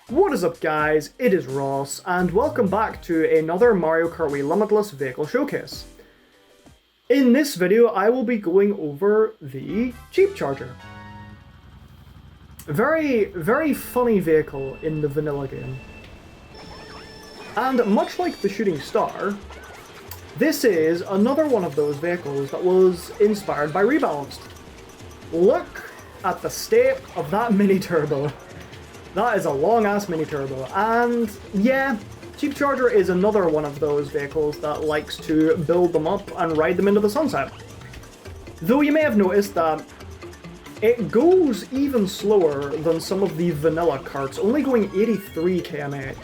What is up guys, it is Ross, and welcome back to another Mario Kart Wii Limitless vehicle showcase. In this video, I will be going over the CHEEP CHARGER. Very funny vehicle in the vanilla game. And much like the Shooting Star, this is another one of those vehicles that was inspired by Rebalanced. Look at the state of that mini turbo. That is a long-ass mini-turbo, and yeah, CHEEP CHARGER is another one of those vehicles that likes to build them up and ride them into the sunset. Though you may have noticed that it goes even slower than some of the vanilla carts, only going 83 km/h.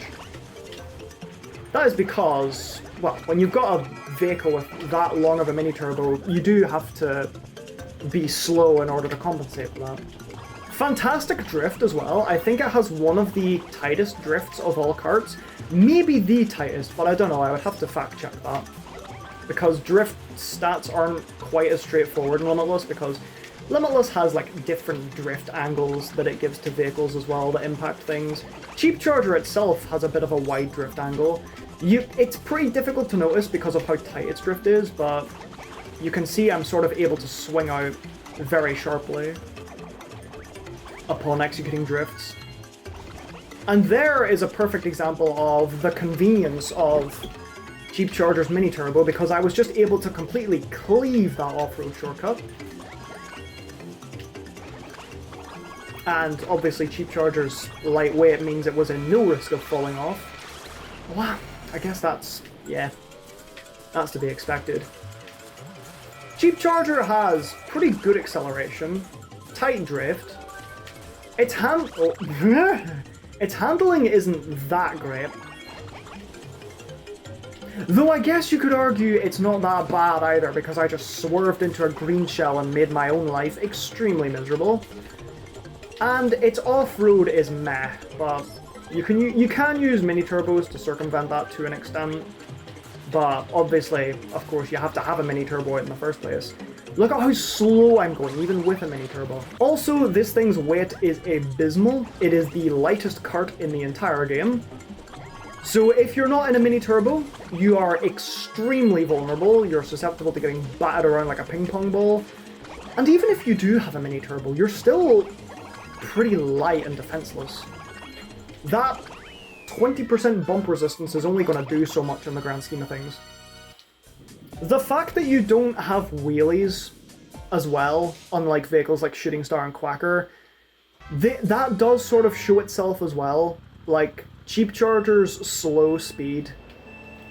That is because, well, when you've got a vehicle with that long of a mini-turbo, you do have to be slow in order to compensate for that. Fantastic drift as well. I think it has one of the tightest drifts of all carts. Maybe the tightest, but I don't know. I would have to fact check that. Because drift stats aren't quite as straightforward in Limitless, because Limitless has like different drift angles that it gives to vehicles as well that impact things. CHEEP CHARGER itself has a bit of a wide drift angle. It's pretty difficult to notice because of how tight its drift is, but you can see I'm sort of able to swing out very sharply upon executing drifts. And there is a perfect example of the convenience of CHEEP CHARGER's mini turbo, because I was just able to completely cleave that off-road shortcut. And obviously CHEEP CHARGER's lightweight means it was in no risk of falling off. Well, I guess that's to be expected. CHEEP CHARGER has pretty good acceleration, tight drift. Its handling isn't that great. Though I guess you could argue it's not that bad either, because I just swerved into a green shell and made my own life extremely miserable. And its off-road is meh, but you can use mini-turbos to circumvent that to an extent. But obviously, of course, you have to have a mini-turbo in the first place. Look at how slow I'm going, even with a mini-turbo. Also, this thing's weight is abysmal. It is the lightest cart in the entire game. So if you're not in a mini-turbo, you are extremely vulnerable. You're susceptible to getting battered around like a ping pong ball. And even if you do have a mini-turbo, you're still pretty light and defenseless. That 20% bump resistance is only going to do so much in the grand scheme of things. The fact that you don't have wheelies as well, unlike vehicles like Shooting Star and Quacker, that does sort of show itself as well. Like, CHEEP CHARGER's slow speed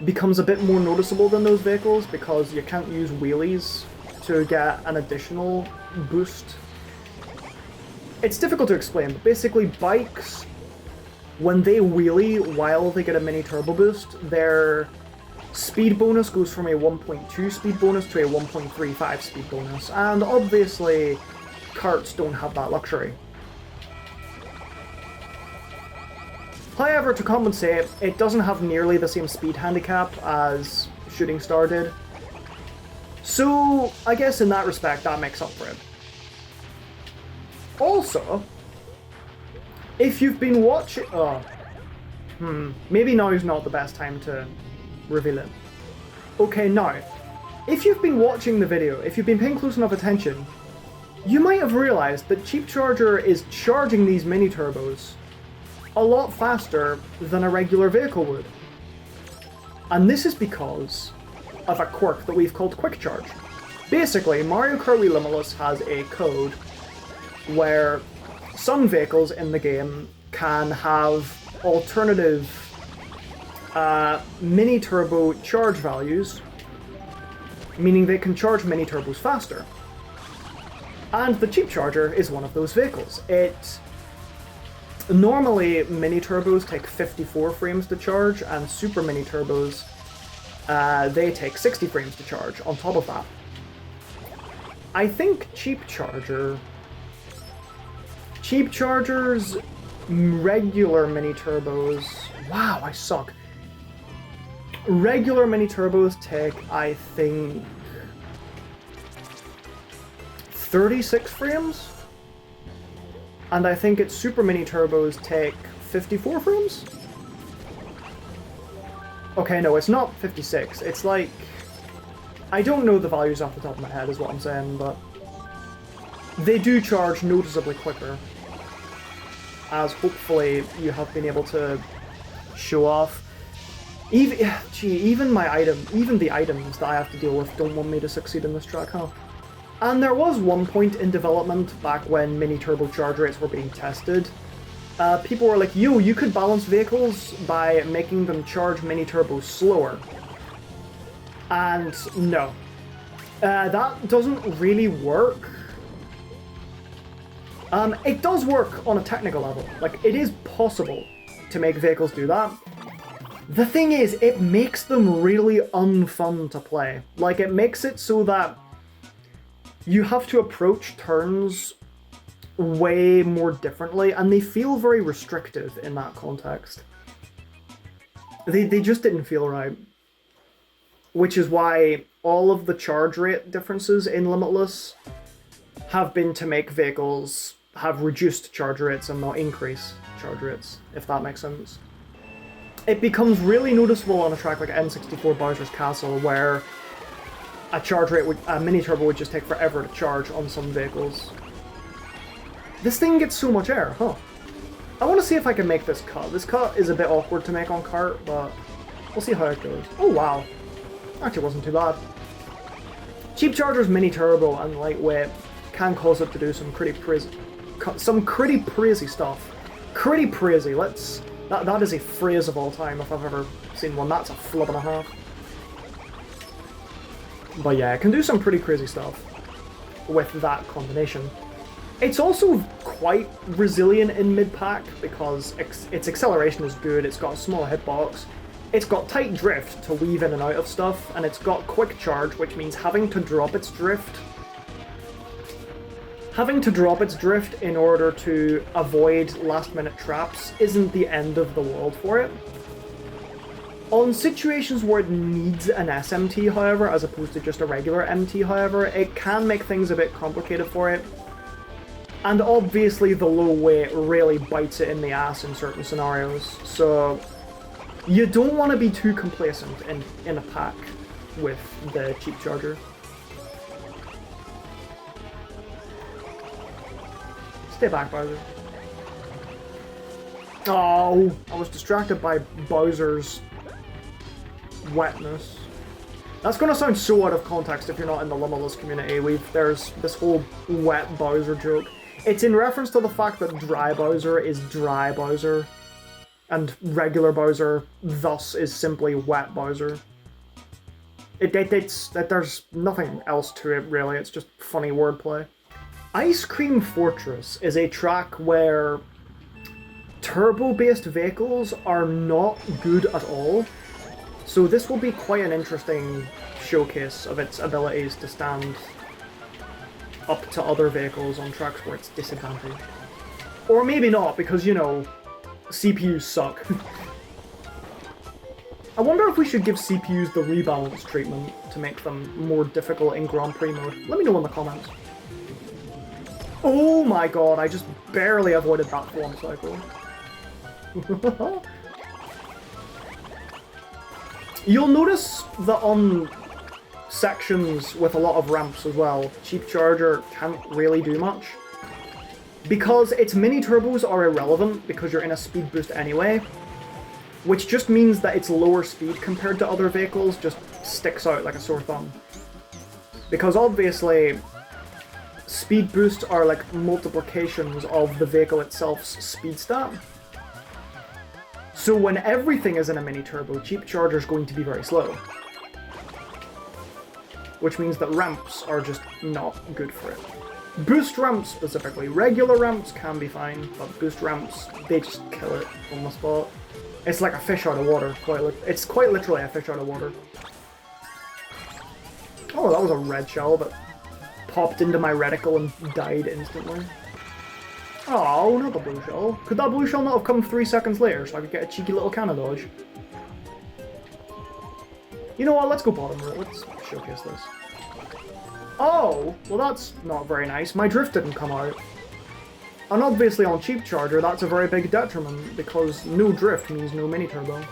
becomes a bit more noticeable than those vehicles because you can't use wheelies to get an additional boost. It's difficult to explain, but basically bikes, when they wheelie while they get a mini turbo boost, their speed bonus goes from a 1.2 speed bonus to a 1.35 speed bonus, and obviously carts don't have that luxury. However, to compensate, it doesn't have nearly the same speed handicap as Shooting Star did. So I guess in that respect that makes up for it. Also, if you've been watching... maybe now is not the best time to reveal it. Okay, now, if you've been watching the video, if you've been paying close enough attention, you might have realized that CHEEP CHARGER is charging these mini-turbos a lot faster than a regular vehicle would. And this is because of a quirk that we've called Quick Charge. Basically, Mario Kart Wii Limitless has a code where some vehicles in the game can have alternative mini-turbo charge values, meaning they can charge mini-turbos faster. And the CHEEP CHARGER is one of those vehicles. Normally, mini-turbos take 54 frames to charge, and super mini-turbos, they take 60 frames to charge on top of that. I think CHEEP CHARGER's regular mini-turbos... Wow, I suck. Regular mini-turbos take, I think, 36 frames? And I think its super mini turbos take 54 frames? Okay, no, it's not 56. It's like... I don't know the values off the top of my head is what I'm saying, but... They do charge noticeably quicker. As hopefully you have been able to show off. Even the items that I have to deal with don't want me to succeed in this track, huh? And there was one point in development back when mini turbo charge rates were being tested. People were like, yo, you could balance vehicles by making them charge mini turbos slower. And no. That doesn't really work. It does work on a technical level. Like, it is possible to make vehicles do that. The thing is, it makes them really unfun to play. Like, it makes it so that you have to approach turns way more differently, and they feel very restrictive in that context. They just didn't feel right. Which is why all of the charge rate differences in Limitless have been to make vehicles have reduced charge rates and not increase charge rates, if that makes sense. It becomes really noticeable on a track like N64 Bowser's Castle, where a mini turbo would just take forever to charge on some vehicles. This thing gets so much air, huh? I want to see if I can make this cut. This cut is a bit awkward to make on kart, but we'll see how it goes. Oh wow, actually wasn't too bad. Cheap Charger's mini turbo and lightweight can cause it to do some pretty crazy stuff. Pretty crazy. That is a phrase of all time if I've ever seen one. That's a flub and a half. But yeah, it can do some pretty crazy stuff with that combination. It's also quite resilient in mid-pack because its acceleration is good, it's got a small hitbox, it's got tight drift to weave in and out of stuff, and it's got quick charge, which means having to drop its drift in order to avoid last-minute traps isn't the end of the world for it. On situations where it needs an SMT, however, as opposed to just a regular MT, however, it can make things a bit complicated for it. And obviously the low weight really bites it in the ass in certain scenarios, so you don't want to be too complacent in a pack with the Cheep Charger. Stay back, Bowser. Oh, I was distracted by Bowser's wetness. That's gonna sound so out of context if you're not in the Limitless community. There's this whole wet Bowser joke. It's in reference to the fact that dry Bowser is dry Bowser, and regular Bowser thus is simply wet Bowser. There's nothing else to it really, it's just funny wordplay. Ice Cream Fortress is a track where turbo-based vehicles are not good at all, so this will be quite an interesting showcase of its abilities to stand up to other vehicles on tracks where it's disadvantaged. Or maybe not, because, you know, CPUs suck. I wonder if we should give CPUs the rebalance treatment to make them more difficult in Grand Prix mode. Let me know in the comments. Oh my god, I just barely avoided that form cycle. You'll notice that on sections with a lot of ramps as well, Cheep Charger can't really do much. Because its mini turbos are irrelevant because you're in a speed boost anyway, which just means that its lower speed compared to other vehicles just sticks out like a sore thumb. Because obviously, speed boosts are like multiplications of the vehicle itself's speed stat. So when everything is in a mini turbo, Cheep Charger is going to be very slow. Which means that ramps are just not good for it. Boost ramps specifically. Regular ramps can be fine, but boost ramps, they just kill it on the spot. It's like a fish out of water. It's quite literally a fish out of water. Oh, that was a red shell that popped into my reticle and died instantly. Oh, not the blue shell. Could that blue shell not have come 3 seconds later so I could get a cheeky little cannon dodge? You know what, let's go bottom row. Let's showcase this. Oh, well that's not very nice. My drift didn't come out. And obviously on Cheap Charger, that's a very big detriment, because no drift means no mini-turbo.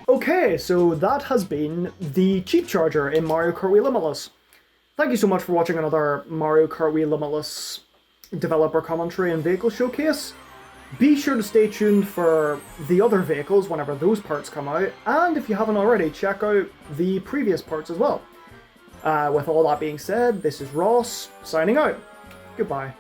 Okay, so that has been the Cheap Charger in Mario Kart Wii Limitless. Thank you so much for watching another Mario Kart Wii Limitless developer commentary and vehicle showcase. Be sure to stay tuned for the other vehicles whenever those parts come out, and if you haven't already, check out the previous parts as well. With all that being said, this is Ross, signing out. Goodbye.